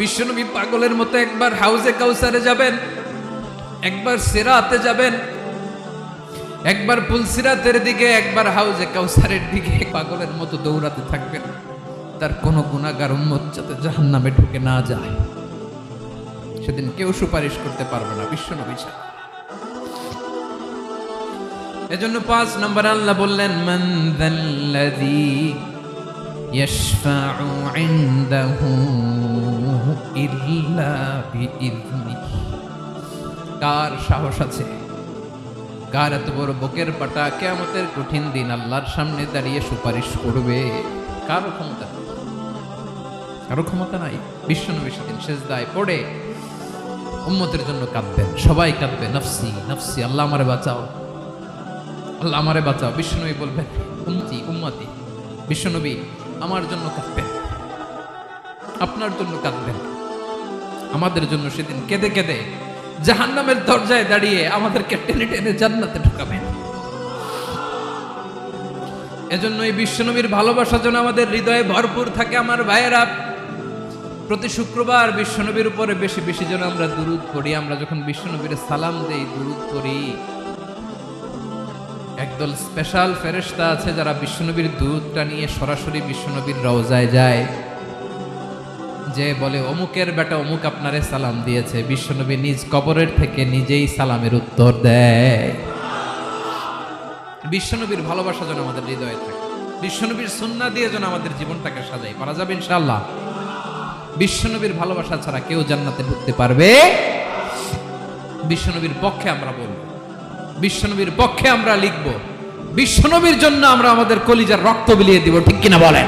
বিশ্বনবী পাগলের মতো একবার হাউজে কাউসারে যাবেন, একবার সিরাতে যাবেন, একবার পুলসিরাতের দিকে, একবার হাউজে কাউসারের দিকে পাগলের মতো দৌড়াতে থাকবেন। তার কোনো গুনাহগার উম্মত যাতে জাহান্নামে ঢুকে না যায়, সেদিন কেউ সুপারিশ করতে পারবে না বিশ্বনবী ছাড়া। এজন্য 5 নম্বর আল্লাহ বললেন, মান যাল্লাযী ইয়াশফাউ ইনদাহু ইল্লা বিইযনিহি। কার সাহস আছে, কার এত বড় বুকের পাটা কিয়ামতের কঠিন দিন আল্লাহর সামনে দাঁড়িয়ে সুপারিশ করবে? কারো ক্ষমতা, কারো ক্ষমতা নাই। বিশ্বনবী সেদিন সিজদায় পড়ে উম্মতের জন্য কাঁদবেন, সবাই কাঁদবে, নফসি নফসি, আল্লাহ আমারে বাঁচাও, আল্লাহ আমারে বাঁচাও। বিশ্বনবী বলবেন, উম্মতি উম্মতি। বিশ্বনবী আমার জন্য কাঁদবেন, আপনার জন্য কাঁদবেন, আমাদের জন্য সেদিন কেঁদে কেঁদে জাহান্নামের দরজায় দাঁড়িয়ে আমাদেরকে টেনে টেনে জান্নাতে ঢুকাবেন। এজন্য এই বিশ্বনবীর ভালোবাসা যেন আমাদের হৃদয়ে ভরপুর থাকে। আমার ভাইয়েরা, প্রতি শুক্রবার বিশ্বনবীর উপরে বেশি বেশি যেন আমরা দুরূদ পড়ি। আমরা যখন বিশ্বনবীর সালাম দেই, দুরূদ পড়ি, একদল স্পেশাল ফেরেশতা আছে যারা বিশ্বনবীর দুরূদটা নিয়ে সরাসরি বিশ্বনবীর রওজায় যায়, যে বলে অমুকের বেটা অমুক আপনারে সালাম দিয়েছে। বিশ্বনবী নিজ কবরের থেকে নিজেই সালামের উত্তর দেয়। বিশ্বনবীর ভালোবাসা যেন আমাদের হৃদয়ে থাকে, বিশ্বনবীর সুন্নাহ দিয়ে যেন আমাদের জীবনটাকে সাজাই। পারা যাবে ইনশাআল্লাহ। বিশ্বনবীর ভালোবাসা ছাড়া কেউ জান্নাতে ঢুকতে পারবে? বিশ্বনবীর পক্ষে আমরা বলবো, বিশ্বনবীর পক্ষে আমরা লিখবো, বিশ্বনবীর জন্য আমরা আমাদের কলিজার রক্ত বিলিয়ে দিব, ঠিক কিনা বলেন?